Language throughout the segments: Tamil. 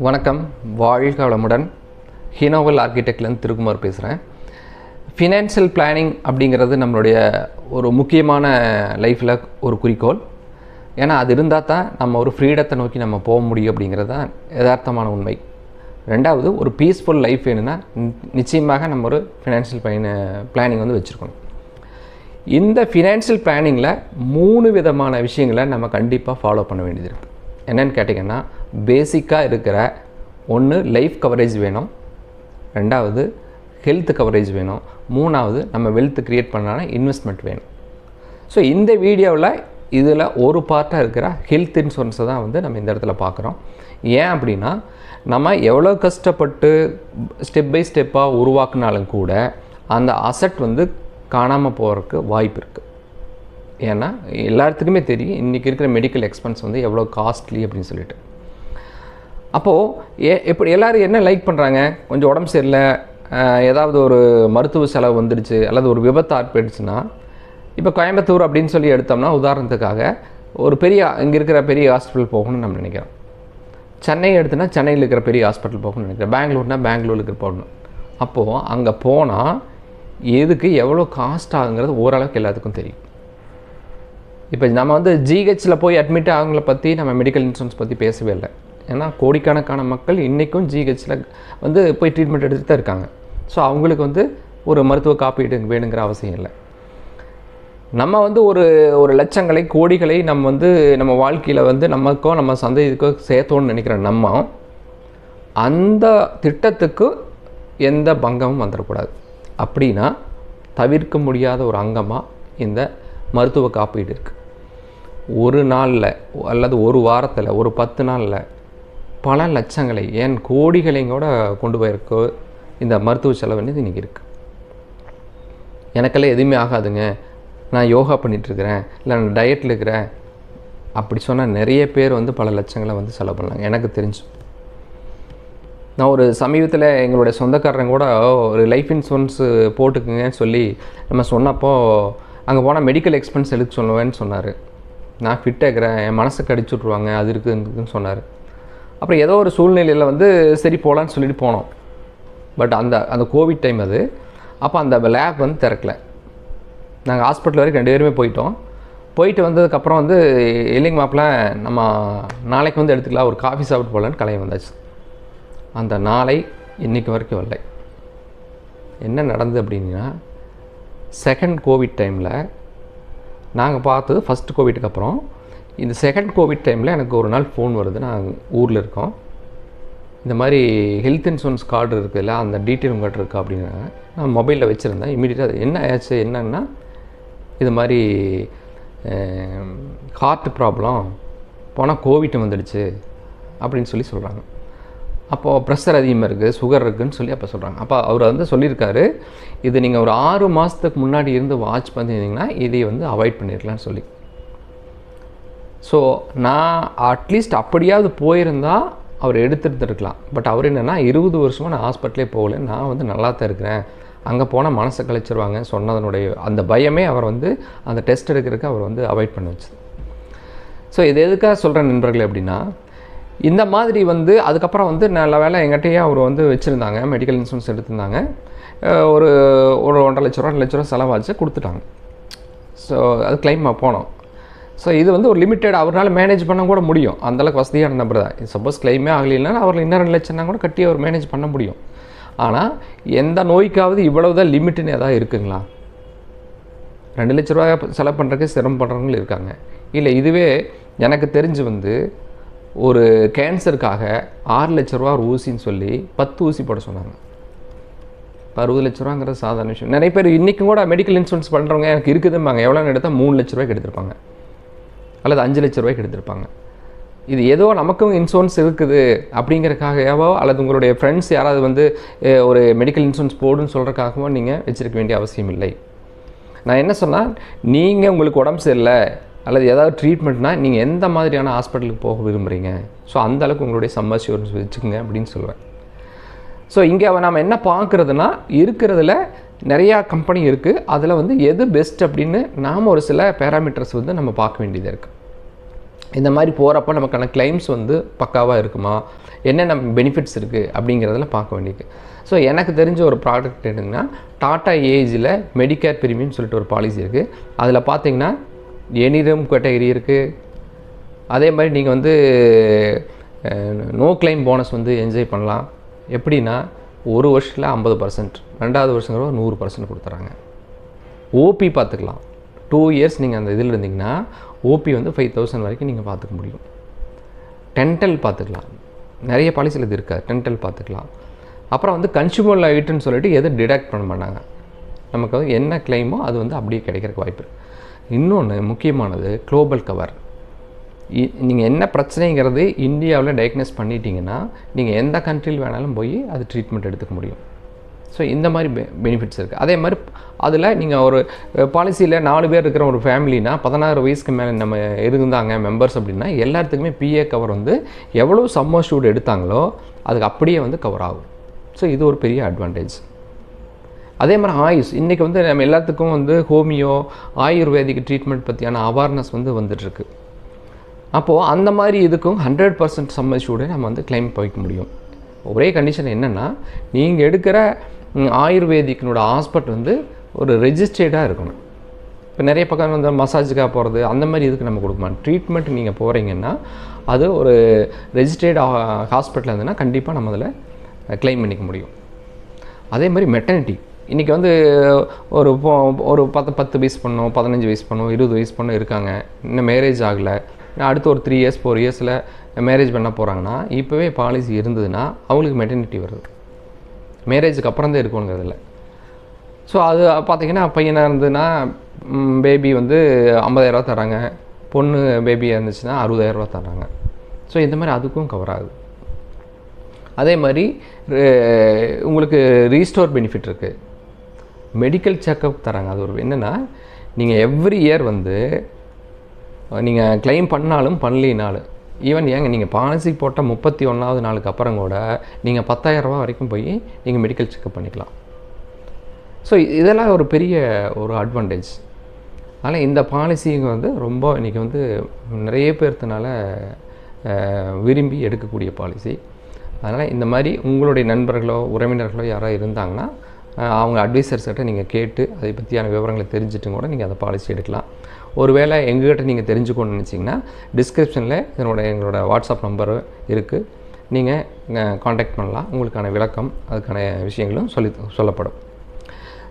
வணக்கம், வாழ்க வளமுடன். ஹினோவல் ஆர்கிடெக்ட்லேருந்து திருக்குமார் பேசுகிறேன். ஃபினான்ஷியல் பிளானிங் அப்படிங்கிறது நம்மளுடைய ஒரு முக்கியமான லைஃப்பில் ஒரு குறிக்கோள். ஏன்னா அது இருந்தால் தான் நம்ம ஒரு ஃப்ரீடத்தை நோக்கி நம்ம போக முடியும் அப்படிங்கிறது தான் யதார்த்தமான உண்மை. ரெண்டாவது, ஒரு பீஸ்ஃபுல் லைஃப் வேணும்னா நிச்சயமாக நம்ம ஒரு ஃபினான்ஷியல் பிளானிங் வந்து வச்சுருக்கணும். இந்த ஃபினான்ஷியல் பிளானிங்கில் 3 விதமான விஷயங்களை நம்ம கண்டிப்பாக ஃபாலோ பண்ண வேண்டியது இருக்குது. என்னென்னு கேட்டிங்கன்னா, பேசிக்காக இருக்கிற ஒன்று லைஃப் கவரேஜ் வேணும், ரெண்டாவது ஹெல்த் கவரேஜ் வேணும், மூணாவது நம்ம வெல்த் க்ரியேட் பண்ணான இன்வெஸ்ட்மெண்ட் வேணும். ஸோ இந்த வீடியோவில் இதில் ஒரு பார்ட்டாக இருக்கிற ஹெல்த் இன்சூரன்ஸை தான் வந்து நம்ம இந்த இடத்துல பார்க்குறோம். ஏன் அப்படின்னா, நம்ம எவ்வளோ கஷ்டப்பட்டு ஸ்டெப் பை ஸ்டெப்பாக உருவாக்குனாலும் கூட அந்த அசட் வந்து காணாமல் போகிறதுக்கு வாய்ப்பு இருக்குது. ஏன்னா எல்லாத்துக்குமே தெரியும் இன்றைக்கி இருக்கிற மெடிக்கல் எக்ஸ்பென்ஸ் வந்து எவ்வளோ காஸ்ட்லி அப்படின்னு சொல்லிட்டு. அப்போது எப்படி எல்லோரும் என்ன லைக் பண்ணுறாங்க, கொஞ்சம் உடம்பு சரியில்லை, ஏதாவது ஒரு மருத்துவ செலவு வந்துடுச்சு அல்லது ஒரு விபத்து ஆற்பட்டுச்சுன்னா, இப்போ கோயம்புத்தூர் அப்படின்னு சொல்லி எடுத்தோம்னா உதாரணத்துக்காக ஒரு இங்கே இருக்கிற பெரிய ஹாஸ்பிட்டல் போகணும்னு நம்ம நினைக்கிறோம். சென்னை எடுத்துனா சென்னையில் இருக்கிற பெரிய ஹாஸ்பிட்டல் போகணும்னு நினைக்கிறேன். பெங்களூர்னால் பெங்களூருக்கு போகணும். அப்போது அங்கே போனால் எதுக்கு எவ்வளோ காஸ்ட் ஆகுங்கிறது ஓரளவுக்கு எல்லாத்துக்கும் தெரியும். இப்போ நம்ம வந்து ஜிஹெச்சில் போய் அட்மிட் ஆகுங்களை பற்றி நம்ம மெடிக்கல் இன்சூரன்ஸ் பற்றி பேசவே இல்லை. ஏன்னா கோடிக்கணக்கான மக்கள் இன்றைக்கும் ஜிஹெச்சில் வந்து போய் ட்ரீட்மெண்ட் எடுத்துகிட்டு தான் இருக்காங்க. ஸோ அவங்களுக்கு வந்து ஒரு மருத்துவ காப்பீடு வேணுங்கிற அவசியம் இல்லை. நம்ம வந்து ஒரு லட்சங்களை கோடிகளை நம்ம வந்து நம்ம வாழ்க்கையில் வந்து நமக்கோ நம்ம சந்ததிக்கோ சேர்த்தோன்னு நினைக்கிற நம்ம அந்த திட்டத்துக்கு எந்த பங்கமும் வந்துடக்கூடாது. அப்படின்னா தவிர்க்க முடியாத ஒரு அங்கமாக இந்த மருத்துவ காப்பீடு இருக்குது. ஒரு நாளில் அல்லது ஒரு வாரத்தில் ஒரு 10 நாளில் பல லட்சங்களை ஏன் கோடிகளையும் கூட கொண்டு போயிருக்கோ இந்த மருத்துவ செலவு வந்து இன்றைக்கி இருக்குது. எனக்கெல்லாம் எதுவுமே ஆகாதுங்க, நான் யோகா பண்ணிகிட்ருக்கிறேன், இல்லை நான் டயட்டில் இருக்கிறேன் அப்படி சொன்னால் நிறைய பேர் வந்து பல லட்சங்களை வந்து செலவு பண்ணாங்க. எனக்கு தெரிஞ்சு நான் ஒரு சமீபத்தில் எங்களுடைய சொந்தக்காரங்க கூட ஒரு லைஃப் இன்சூரன்ஸு போட்டுக்குங்கன்னு சொல்லி நம்ம சொன்னப்போ அங்கே போனால் மெடிக்கல் எக்ஸ்பென்ஸ் எடுத்து சொல்லுவேன்னு சொன்னார். நான் ஃபிட்டாக இருக்கிறேன், என் மனசுக்கு அடிச்சு விட்ருவாங்க, அது இருக்குதுன்னு சொன்னார். அப்புறம் ஏதோ ஒரு சூழ்நிலையில் வந்து சரி போகலான்னு சொல்லிட்டு போனோம். பட் அந்த கோவிட் டைம் அது. அப்போ அந்த லேப் வந்து திறக்கலை. நாங்கள் ஹாஸ்பிட்டல் வரைக்கும் 2 பேருமே போயிட்டு வந்ததுக்கப்புறம் வந்து இல்லைங்க மாப்பிள்ள, நம்ம நாளைக்கு வந்து எடுத்துக்கலாம், ஒரு காஃபி சாப்பிட்டு போகலான்னு கிளம்பி வந்தாச்சு. அந்த நாளை இன்றைக்கு வரைக்கும் வரலை. என்ன நடந்தது அப்படின்னா, செகண்ட் கோவிட் டைமில் நாங்கள் பார்த்தது ஃபஸ்ட்டு கோவிட்டுக்கு அப்புறம் இந்த செகண்ட் கோவிட் டைமில் எனக்கு ஒரு நாள் ஃபோன் வருது. நாங்கள் ஊரில் இருக்கோம், இந்த மாதிரி ஹெல்த் இன்சூரன்ஸ் கார்டு இருக்குதுல்ல, அந்த டீட்டெயில் உங்கள்கிட்ட இருக்கா அப்படின்னு நான் மொபைலில் வச்சுருந்தேன். இமீடியட்டாக என்ன ஆச்சு என்னன்னா, இது மாதிரி ஹார்ட் ப்ராப்ளம் போனால் கோவிட் வந்துடுச்சு அப்படின்னு சொல்லி சொல்கிறாங்க. அப்போது ப்ரெஷர் அதிகமாக இருக்குது, சுகர் இருக்குதுன்னு சொல்லி அப்போ சொல்கிறாங்க. அப்போ அவர் வந்து சொல்லியிருக்காரு, இது நீங்கள் ஒரு 6 மாதத்துக்கு முன்னாடி இருந்து வாட்ச் பண்ணியிருந்தீங்கன்னா இதை வந்து அவாய்ட் பண்ணிடலான்னு சொல்லி. ஸோ நான் அட்லீஸ்ட் அப்படியாவது போயிருந்தால் அவர் எடுத்துருக்கலாம். பட் அவர் என்னென்னா, 20 வருஷமாக நான் ஹாஸ்பிட்டலே போகல, நான் வந்து நல்லா தான் இருக்கிறேன், அங்கே போனால் மனசை கழிச்சிருவாங்க சொன்னதனுடைய அந்த பயமே அவர் வந்து அந்த டெஸ்ட் எடுக்கிறதுக்கு அவர் வந்து அவாய்ட் பண்ண வச்சுது. ஸோ இது எதுக்காக சொல்கிறேன் நண்பர்களே அப்படின்னா, இந்த மாதிரி வந்து அதுக்கப்புறம் வந்து நல்ல வேலை எங்கிட்டயே அவர் வந்து வச்சுருந்தாங்க, மெடிக்கல் இன்சூரன்ஸ் எடுத்திருந்தாங்க. ஒரு 1.5 லட்ச ரூபா 2 லட்ச ரூபா செலவாச்சு கொடுத்துட்டாங்க. ஸோ அது கிளைம் போனோம். ஸோ இது வந்து ஒரு லிமிட்டட், அவரால் மேனேஜ் பண்ண கூட முடியும், அந்தளவுக்கு வசதியான நம்பர் தான். சப்போஸ் கிளைமே ஆகலைன்னா அவர் இன்னும் 2 லட்சம்னா கூட கட்டி அவர் மேனேஜ் பண்ண முடியும். ஆனால் எந்த நோய்க்காவது இவ்வளவு தான் லிமிட்டுன்னு எதாவது இருக்குங்களா? 2 லட்ச ரூபா செலவு பண்ணுறதுக்கு சிரமப்படுறவங்களும் இருக்காங்க. இல்லை இதுவே எனக்கு தெரிஞ்சு வந்து ஒரு கேன்சருக்காக 6 லட்ச ரூபா ஒரு ஊசின்னு சொல்லி 10 ஊசி போட சொன்னாங்க. 60 லட்ச ரூபாங்கிறது சாதாரண விஷயம். நிறைய பேர் இன்றைக்கும் கூட மெடிக்கல் இன்சூரன்ஸ் பண்ணுறவங்க எனக்கு இருக்குதும்பாங்க. எவ்வளோன்னு எடுத்தால் 3 லட்ச ரூபாய்க்கு எடுத்திருப்பாங்க அல்லது 5 லட்ச ரூபாய்க்கு எடுத்திருப்பாங்க. இது ஏதோ நமக்கும் இன்சூரன்ஸ் இருக்குது அப்படிங்கிறக்காகவோ அல்லது உங்களுடைய ஃப்ரெண்ட்ஸ் யாராவது வந்து ஒரு மெடிக்கல் இன்சூரன்ஸ் போடுன்னு சொல்கிறக்காகவோ நீங்கள் வச்சுருக்க வேண்டிய அவசியம் இல்லை. நான் என்ன சொன்னால், நீங்கள் உங்களுக்கு உடம்பு சரியில்லை அல்லது ஏதாவது ட்ரீட்மெண்ட்னால் நீங்கள் எந்த மாதிரியான ஹாஸ்பிட்டலுக்கு போக விரும்புகிறீங்க, ஸோ அந்தளவுக்கு உங்களுடைய சம் அஷ்யூரன்ஸ் வச்சுக்கோங்க அப்படின்னு சொல்லுவேன். ஸோ இங்கே நம்ம என்ன பார்க்குறதுனா, இருக்கிறதுல நிறையா கம்பெனி இருக்குது, அதில் வந்து எது பெஸ்ட் அப்படின்னு நாம் ஒரு சில பேராமீட்டர்ஸ் வந்து நம்ம பார்க்க வேண்டியதாக இருக்குது. இந்த மாதிரி போகிறப்ப நமக்கான கிளைம்ஸ் வந்து பக்காவாக இருக்குமா, என்னென்ன பெனிஃபிட்ஸ் இருக்குது அப்படிங்கிறதெல்லாம் பார்க்க வேண்டியது. ஸோ எனக்கு தெரிஞ்ச ஒரு ப்ராடக்ட் என்னன்னா டாட்டா ஏஜில் மெடிக்கேர் ப்ரீமியம்னு சொல்லிட்டு ஒரு பாலிசி இருக்குது. அதில் பார்த்தீங்கன்னா எனி ரூம் கேட்டகரி இருக்குது. அதே மாதிரி நீங்கள் வந்து நோ கிளைம் போனஸ் வந்து என்ஜாய் பண்ணலாம். எப்படின்னா ஒரு வருஷத்தில் 50%, 2வது வருஷங்கிற 100% கொடுத்துறாங்க. ஓபி பார்த்துக்கலாம். 2 இயர்ஸ் நீங்கள் அந்த இதில் இருந்தீங்கன்னா ஓபி வந்து 5000 வரைக்கும் நீங்கள் பார்த்துக்க முடியும். டென்டல் பார்த்துக்கலாம். நிறைய பாலிசியில் இது இருக்காது. டென்டல் பார்த்துக்கலாம். அப்புறம் வந்து கன்சூமர் லைட்டுன்னு சொல்லிட்டு எதுவும் டிடக்ட் பண்ண மாட்டாங்க. நமக்கு வந்து என்ன கிளைமோ அது வந்து அப்படியே கிடைக்கிறதுக்கு வாய்ப்பு இருக்குது. இன்னொன்று முக்கியமானது குளோபல் கவர். நீங்கள் என்ன பிரச்சனைங்கிறது இந்தியாவில் டயக்னோஸ் பண்ணிட்டீங்கன்னா நீங்கள் எந்த கண்ட்ரியில் வேணாலும் போய் அது ட்ரீட்மெண்ட் எடுத்துக்க முடியும். ஸோ இந்த மாதிரி பெனிஃபிட்ஸ் இருக்குது. அதே மாதிரி அதில் நீங்கள் ஒரு பாலிசியில் 4 பேர் இருக்கிற ஒரு ஃபேமிலினா 16 வயசுக்கு மேலே நம்ம இருந்தாங்க மெம்பர்ஸ் அப்படின்னா எல்லாத்துக்குமே பிஏ கவர் வந்து எவ்வளோ சம்மர் ஷூட் எடுத்தாங்களோ அதுக்கு அப்படியே வந்து கவர் ஆகும். ஸோ இது ஒரு பெரிய அட்வான்டேஜ். அதே மாதிரி ஆயுஷ் இன்றைக்கி வந்து நம்ம எல்லாத்துக்கும் வந்து ஹோமியோ ஆயுர்வேதிக் ட்ரீட்மெண்ட் பற்றியான அவேர்னஸ் வந்து வந்துட்டுருக்கு. அப்போது அந்த மாதிரி இதுக்கும் 100% சம்மர் ஷூடை நம்ம வந்து கிளைம் வைக்க முடியும். ஒரே கண்டிஷன் என்னென்னா நீங்கள் எடுக்கிற ஆயுர்வேதிக்கினோட ஹாஸ்பிட்டல் வந்து ஒரு ரெஜிஸ்டர்டாக இருக்கணும். இப்போ நிறைய பக்கம் வந்து மசாஜுக்காக போகிறது அந்த மாதிரி இதுக்கு நம்ம கொடுக்கணும். ட்ரீட்மெண்ட் நீங்கள் போகிறீங்கன்னா அது ஒரு ரெஜிஸ்டர்டு ஹாஸ்பிட்டல் இருந்ததுன்னா கண்டிப்பாக நம்ம அதில் கிளைம் பண்ணிக்க முடியும். அதே மாதிரி மெட்டர்னிட்டி இன்றைக்கி வந்து ஒரு 10 வயசு பண்ணோம், 15 வயசு பண்ணோம், 20 வயசு பண்ணோம் இருக்காங்க. இன்னும் மேரேஜ் ஆகலை, அடுத்து ஒரு 3 இயர்ஸ் 4 இயர்ஸில் மேரேஜ் பண்ண போகிறாங்கன்னா இப்போவே பாலிசி இருந்ததுன்னா அவங்களுக்கு மெட்டர்னிட்டி வருது. மேரேஜுக்கு அப்புறம் தான் இருக்குங்கிறதில்ல. ஸோ அது பார்த்திங்கன்னா பையனாக இருந்ததுன்னா பேபி வந்து 50,000 தராங்க, பொண்ணு பேபியாக இருந்துச்சுன்னா 60,000 தராங்க. ஸோ இந்த மாதிரி அதுக்கும் கவர் ஆகுது. அதே மாதிரி உங்களுக்கு ரீஸ்டோர் பெனிஃபிட் இருக்குது. மெடிக்கல் செக்கப் தராங்க. அது ஒரு என்னென்னா நீங்கள் எவ்ரி இயர் வந்து நீங்கள் கிளைம் பண்ணாலும் பண்ணலினாலும் ஈவன் நீங்கள் பாலிசி போட்ட 31வது நாளுக்கு அப்புறம் கூட நீங்கள் 10,000 வரைக்கும் போய் நீங்கள் மெடிக்கல் செக்கப் பண்ணிக்கலாம். ஸோ இதெல்லாம் ஒரு பெரிய ஒரு அட்வான்டேஜ். அதனால் இந்த பாலிசிங்க வந்து ரொம்ப இன்றைக்கி வந்து நிறைய பேர்த்தனால விரும்பி எடுக்கக்கூடிய பாலிசி. அதனால் இந்த மாதிரி உங்களுடைய நண்பர்களோ உறவினர்களோ யாராவது இருந்தாங்கன்னா அவங்க அட்வைசர்ஸ்கிட்ட நீங்கள் கேட்டு அதை பற்றியான விவரங்களை தெரிஞ்சுட்டு கூட நீங்கள் அந்த பாலிசி எடுக்கலாம். ஒருவேளை எங்ககிட்ட நீங்கள் தெரிஞ்சுக்கணும்னு நினச்சிங்கன்னா டிஸ்கிரிப்ஷனில் எங்களோட வாட்ஸ்அப் நம்பர் இருக்குது. நீங்கள் காண்டாக்ட் பண்ணலாம். உங்களுக்கான விளக்கம் அதுக்கான விஷயங்களும் சொல்லப்படும்.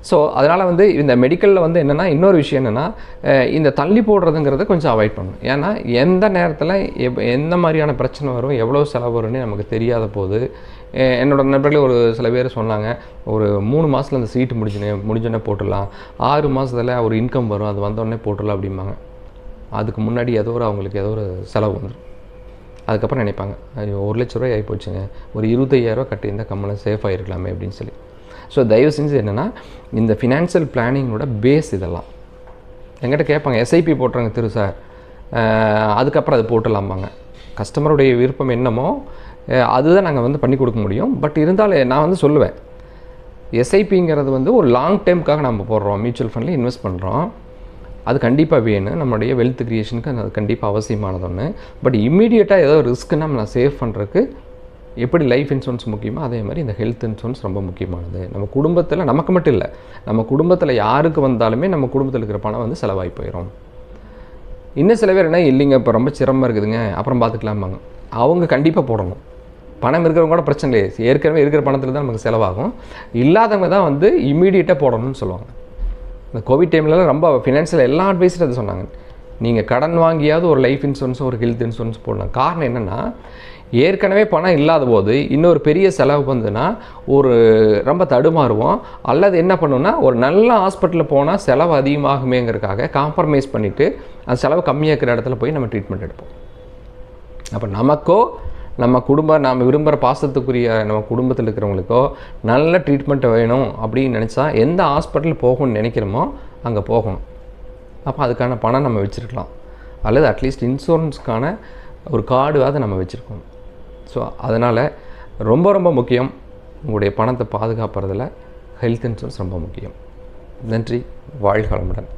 ஸோ அதனால் வந்து இந்த மெடிக்கலில் வந்து என்னென்னா இன்னொரு விஷயம் என்னென்னா இந்த தள்ளி போடுறதுங்கிறத கொஞ்சம் அவாய்ட் பண்ணணும். ஏன்னா எந்த நேரத்தில் எந்த மாதிரியான பிரச்சனை வரும், எவ்வளோ செலவு வரும்னு நமக்கு தெரியாத போது என்னோட நண்பர்களே ஒரு சில பேர் சொன்னாங்க, ஒரு 3 மாதத்தில் அந்த சீட்டு முடிஞ்சோடனே போட்டுடலாம், 6 மாதத்தில் ஒரு இன்கம் வரும், அது வந்தோடனே போட்டுடலாம் அப்படிம்பாங்க. அதுக்கு முன்னாடி அவங்களுக்கு ஏதோ ஒரு செலவு வந்துடும். அதுக்கப்புறம் நினைப்பாங்க 1 லட்ச ரூபாய் ஆகி போச்சுங்க, ஒரு 25,000 கட்டியிருந்தால் கம்மலாக சேஃபாக இருக்கலாமே அப்படின்னு சொல்லி. ஸோ தயவு செஞ்சு என்னென்னா இந்த ஃபினான்ஷியல் பிளானிங்கோட பேஸ் இதெல்லாம் எங்கிட்ட கேட்பாங்க, எஸ்ஐபி போட்டுறாங்க சார், அதுக்கப்புறம் அது போட்டுடலாமாங்க. கஸ்டமருடைய விருப்பம் என்னமோ அதுதான் நாங்கள் வந்து பண்ணி கொடுக்க முடியும். பட் இருந்தாலும் நான் வந்து சொல்லுவேன், எஸ்ஐபிங்கிறது வந்து ஒரு லாங் டைமுக்காக நம்ம போடுறோம், மியூச்சுவல் ஃபண்டில் இன்வெஸ்ட் பண்ணுறோம், அது கண்டிப்பாக வேணும், நம்மளுடைய வெல்த் க்ரியேஷனுக்கு அது கண்டிப்பாக அவசியமானது ஒன்று. பட் இம்மீடியட்டாக ஏதோ ரிஸ்க்குன்னா நம்ம சேவ் பண்ணுறதுக்கு எப்படி லைஃப் இன்சூரன்ஸ் முக்கியமோ அதே மாதிரி இந்த ஹெல்த் இன்சூரன்ஸ் ரொம்ப முக்கியமானது. நம்ம குடும்பத்தில் நமக்கு மட்டும் இல்லை, நம்ம குடும்பத்தில் யாருக்கு வந்தாலுமே நம்ம குடும்பத்தில் இருக்கிற பணம் வந்து செலவாகி போயிடும். இன்னும் சில பேர் என்ன இல்லைங்க இப்போ ரொம்ப சிரமமாக இருக்குதுங்க அப்புறம் பார்த்துக்கலாமாங்க. அவங்க கண்டிப்பாக போடணும். பணம் இருக்கிறவங்க கூட பிரச்சனை இல்லை, ஏற்கனவே இருக்கிற பணத்தில் தான் நமக்கு செலவாகும். இல்லாதவங்க தான் வந்து இம்மீடியட்டாக போடணும்னு சொல்லுவாங்க. இந்த கோவிட் டைம்லலாம் ரொம்ப ஃபினான்ஷியல் எல்லா அட்வைஸரும் அதை சொன்னாங்க, நீங்கள் கடன் வாங்கியாவது ஒரு லைஃப் இன்சூரன்ஸும் ஒரு ஹெல்த் இன்சூரன்ஸ் போடலாம். காரணம் என்னென்னா ஏற்கனவே பணம் இல்லாத போது இன்னொரு பெரிய செலவு வந்துன்னா ஒரு ரொம்ப தடுமாறுவோம். அல்லது என்ன பண்ணுன்னா ஒரு நல்ல ஹாஸ்பிட்டலில் போனால் செலவு அதிகமாகுமேங்கிறதுக்காக காம்ப்ரமைஸ் பண்ணிவிட்டு அந்த செலவு கம்மியாக இருக்கிற இடத்துல போய் நம்ம ட்ரீட்மெண்ட் எடுப்போம். அப்போ நமக்கோ நம்ம குடும்பம் நாம் விரும்புகிற பாசத்துக்குரிய நம்ம குடும்பத்தில் இருக்கிறவங்களுக்கோ நல்ல ட்ரீட்மெண்ட் வேணும் அப்படின்னு நினச்சா எந்த ஹாஸ்பிட்டல் போகணும்னு நினைக்கிறோமோ அங்கே போகணும். அப்போ அதுக்கான பணம் நம்ம வச்சுருக்கலாம், அல்லது அட்லீஸ்ட் இன்சூரன்ஸுக்கான ஒரு கார்டுவாவது நம்ம வச்சுருக்கோம். ஸோ அதனால் ரொம்ப ரொம்ப முக்கியம், உங்களுடைய பணத்தை பாதுகாப்புறதில் ஹெல்த் இன்சூரன்ஸ் ரொம்ப முக்கியம். நன்றி, வாழ்க வளமுடன்.